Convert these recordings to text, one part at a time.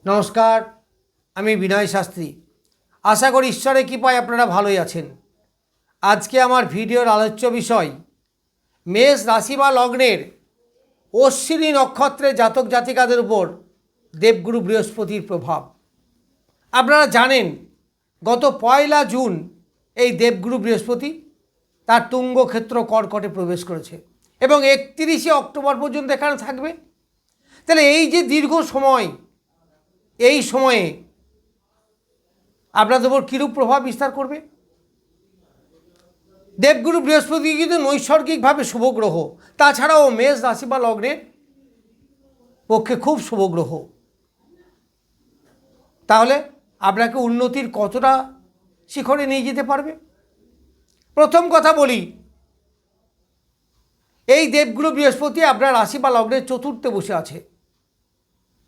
নমস্কার, আমি বিনয় শাস্ত্রী। আশা করি ঈশ্বরের কৃপায় আপনারা ভালোই আছেন। আজকে আমার ভিডিওর আলোচ্য বিষয় মেষ রাশি বা লগ্নের অশ্বিনী নক্ষত্রে জাতক জাতিকাদের উপর দেবগুরু বৃহস্পতির প্রভাব। আপনারা জানেন গত 1 জুন এই দেবগুরু বৃহস্পতি তার তুঙ্গ ক্ষেত্র কর্কটে প্রবেশ করেছে এবং 31 অক্টোবর পর্যন্ত এখানে থাকবে। তাহলে এই যে দীর্ঘ সময়, এই সময়ে আপনাদের উপর কীরূপ প্রভাব বিস্তার করবে? দেবগুরু বৃহস্পতি কিন্তু নৈসর্গিকভাবে শুভ গ্রহ, তাছাড়াও মেষ রাশি বা লগ্নের পক্ষে খুব শুভ গ্রহ। তাহলে আপনাকে উন্নতির কতটা শিখরে নিয়ে যেতে পারবে? প্রথম কথা বলি, এই দেবগুরু বৃহস্পতি আপনার রাশি বা লগ্নের চতুর্থে বসে আছে।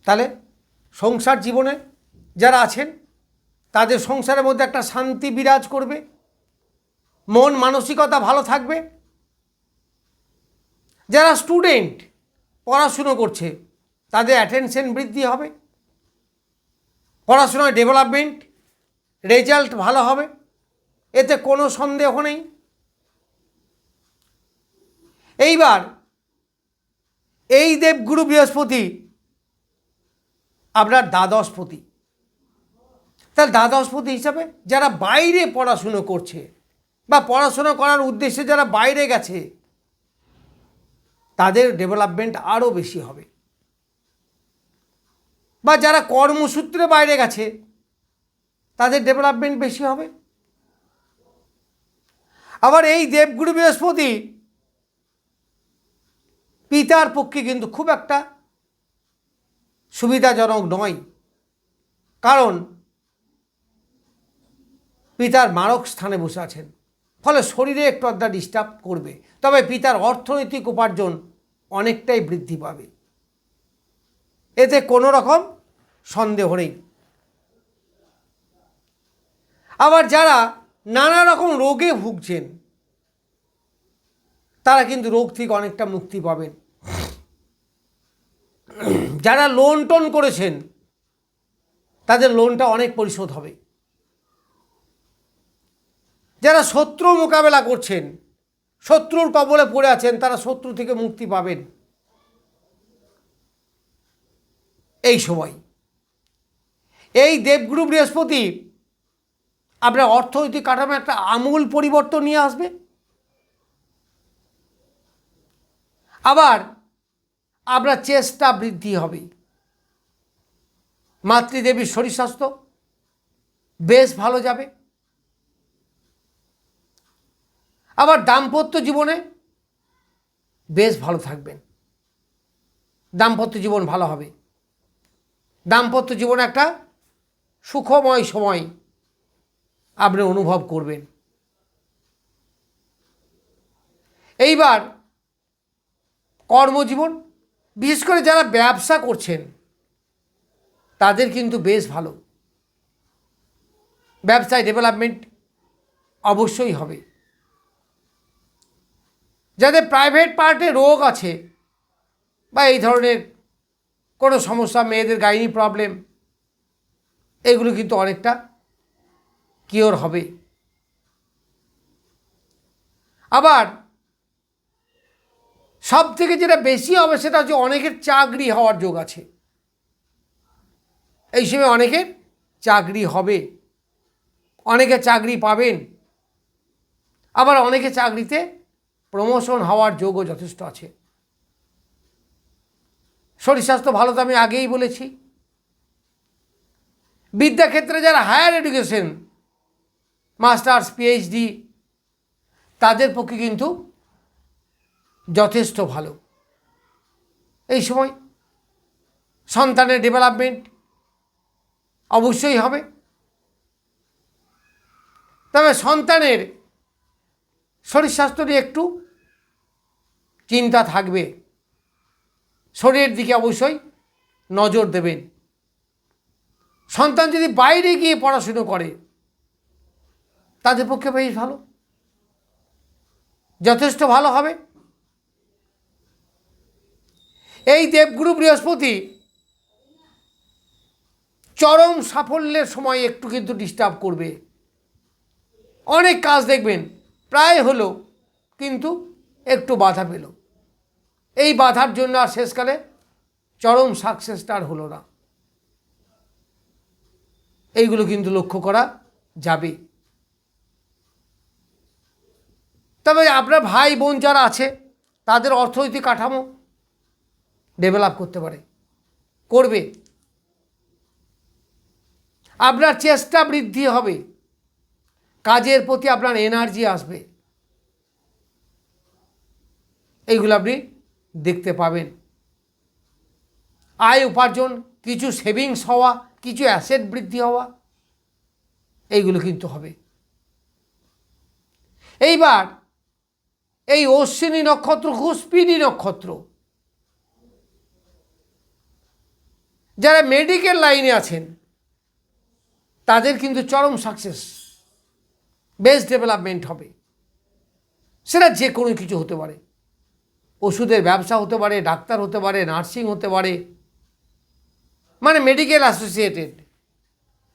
তাহলে সংসার জীবনে যারা আছেন তাদের সংসারের মধ্যে একটা শান্তি বিরাজ করবে, মন মানসিকতা ভালো থাকবে। যারা স্টুডেন্ট পড়াশুনো করছে তাদের অ্যাটেনশন বৃদ্ধি হবে, পড়াশোনায় ডেভেলপমেন্ট, রেজাল্ট ভালো হবে, এতে কোনো সন্দেহ নেই। এইবার এই দেবগুরু বৃহস্পতি আপনার দ্বাদশপতি। তাহলে দ্বাদশপতি হিসাবে যারা বাইরে পড়াশুনো করছে বা পড়াশোনা করার উদ্দেশ্যে যারা বাইরে গেছে তাদের ডেভেলপমেন্ট আরও বেশি হবে, বা যারা কর্মসূত্রে বাইরে গেছে তাদের ডেভেলপমেন্ট বেশি হবে। আবার এই দেবগুরু বৃহস্পতি পিতার পক্ষে কিন্তু খুব একটা সুবিধাজনক নয়, কারণ পিতার মারক স্থানে বসে আছেন, ফলে শরীরে একটু আধটা ডিস্টার্ব করবে, তবে পিতার অর্থনৈতিক উপার্জন অনেকটাই বৃদ্ধি পাবে, এতে কোনো রকম সন্দেহ নেই। আবার যারা নানা রকম রোগে ভুগছেন তারা কিন্তু রোগ থেকে অনেকটা মুক্তি পাবেন। যারা লোন টোন করেছেন তাদের লোনটা অনেক পরিশোধ হবে। যারা শত্রু মোকাবেলা করছেন, শত্রুর কবলে পড়ে আছেন, তারা শত্রু থেকে মুক্তি পাবেন এই সময়। এই দেবগুরু বৃহস্পতি আপনার অর্থনৈতিক কাঠামো একটা আমূল পরিবর্তন নিয়ে আসবে। আবার আপনার চেষ্টা বৃদ্ধি হবে, মাতৃদেবীর শরীর স্বাস্থ্য বেশ ভালো যাবে। আবার দাম্পত্য জীবনে বেশ ভালো থাকবেন, দাম্পত্য জীবন ভালো হবে, দাম্পত্য জীবনে একটা সুখময় সময় আপনি অনুভব করবেন। এইবার কর্মজীবন, বিশেষ করে যারা ব্যবসা করছেন তাদের কিন্তু বেশ ভালো, ব্যবসায় ডেভেলপমেন্ট অবশ্যই হবে। যাদের প্রাইভেট পার্টে রোগ আছে বা এই ধরনের কোনো সমস্যা, মেয়েদের গাইনি প্রবলেম, এগুলো কিন্তু অনেকটা কিওর হবে। আবার সব থেকে যেটা বেশি হবে সেটা হচ্ছে অনেকের চাকরি হওয়ার যোগ আছে। এই সময় অনেকের চাকরি হবে, অনেকে চাকরি পাবেন, আবার অনেকে চাকরিতে প্রমোশন হওয়ার যোগও যথেষ্ট আছে। শরীর স্বাস্থ্য ভালো তো আমি আগেই বলেছি। বিদ্যাক্ষেত্রে যারা হায়ার এডুকেশন, মাস্টার্স, পিএইচডি, তাদের পক্ষে কিন্তু যথেষ্ট ভালো এই সময়। সন্তানের ডেভেলপমেন্ট অবশ্যই হবে, তবে সন্তানের শরীর স্বাস্থ্য নিয়ে একটু চিন্তা থাকবে, শরীরের দিকে অবশ্যই নজর দেবেন। সন্তান যদি বাইরে গিয়ে পড়াশুনো করে তাদের পক্ষে বেশ ভালো, যথেষ্ট ভালো হবে। এই দেবগুরু বৃহস্পতি চরম সাফল্যের সময় একটু কিন্তু ডিস্টার্ব করবে। অনেক কাজ দেখবেন প্রায় হলো, কিন্তু একটু বাধা পেল। এই বাধার জন্য আর শেষকালে চরম সাকসেসটা আর হলো না। এইগুলো কিন্তু লক্ষ্য করা যাবে। তবে আপনার ভাই বোন যারা আছে তাদের অর্থনৈতিক কাঠামো ডেভেলপ করতে পারে, করবে। আপনার চেষ্টা বৃদ্ধি হবে, কাজের প্রতি আপনার এনার্জি আসবে, এইগুলো আপনি দেখতে পাবেন। আয় উপার্জন, কিছু সেভিংস হওয়া, কিছু অ্যাসেট বৃদ্ধি হওয়া, এইগুলো কিন্তু হবে। এইবার এই অশ্বিনী নক্ষত্র খুব স্পিডি নক্ষত্র। যারা মেডিকেল লাইনে আছেন তাদের কিন্তু চরম সাকসেস, বেস্ট ডেভেলপমেন্ট হবে। সেটা যে কোনো কিছু হতে পারে, ওষুধের ব্যবসা হতে পারে, ডাক্তার হতে পারে, নার্সিং হতে পারে, মানে মেডিকেল অ্যাসোসিয়েটেড,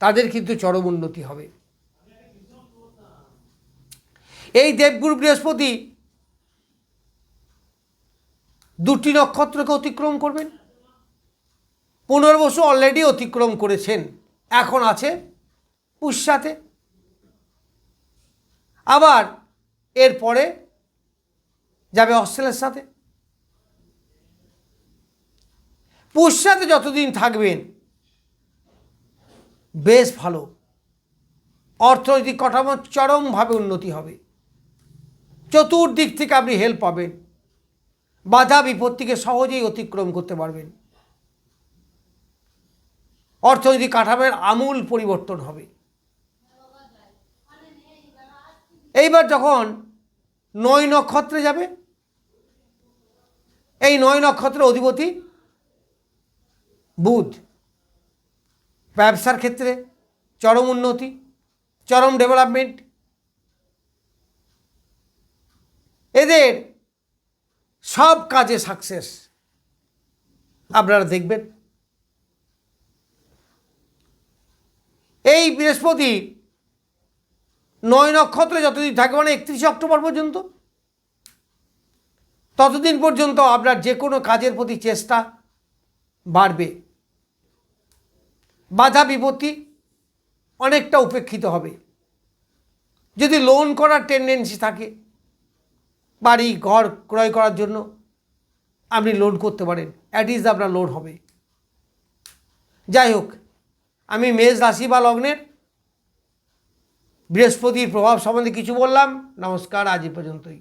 তাদের কিন্তু চরম উন্নতি হবে। এই দেবগুরু বৃহস্পতি দুটি নক্ষত্রকে অতিক্রম করবেন। পুনর্বসু অলরেডি অতিক্রম করেছেন, এখন আছে পুষ্যাতে। আবার এরপরে যাবে অস্ট্রেলের সাথে। পুষ্যাতে যতদিন থাকবেন বেশ ভালো, অর্থনৈতিক কাঠামো চরমভাবে উন্নতি হবে। চতুর্দিক থেকে আপনি হেল্প পাবেন, বাধা বিপত্তিকে সহজেই অতিক্রম করতে পারবেন। অর্থনৈতিক কাঠামোর আমূল পরিবর্তন হবে। এইবার যখন ৯ নক্ষত্রে যাবে, এই ৯ নক্ষত্রের অধিপতি বুধ, ব্যবসার ক্ষেত্রে চরম উন্নতি, চরম ডেভেলপমেন্ট। এদের সব কাজে সাকসেস আপনারা দেখবেন। এই বৃহস্পতি ৯ নক্ষত্রে যতদিন থাকবে, মানে ৩১ অক্টোবর পর্যন্ত, ততদিন পর্যন্ত আপনার যে কোনো কাজের প্রতি চেষ্টা বাড়বে। বাধা বিপত্তি অনেকটা উপেক্ষিত হবে। যদি লোন করার টেন্ডেন্সি থাকে, বাড়ি ঘর ক্রয় করার জন্য আপনি লোন করতে পারেন, অ্যাটলিস্ট আপনার লোন হবে। যাই হোক, আমি মেষ রাশি বা লগ্নের বৃহস্পতির প্রভাব সম্বন্ধে কিছু বললাম। নমস্কার, আজ এই পর্যন্তই।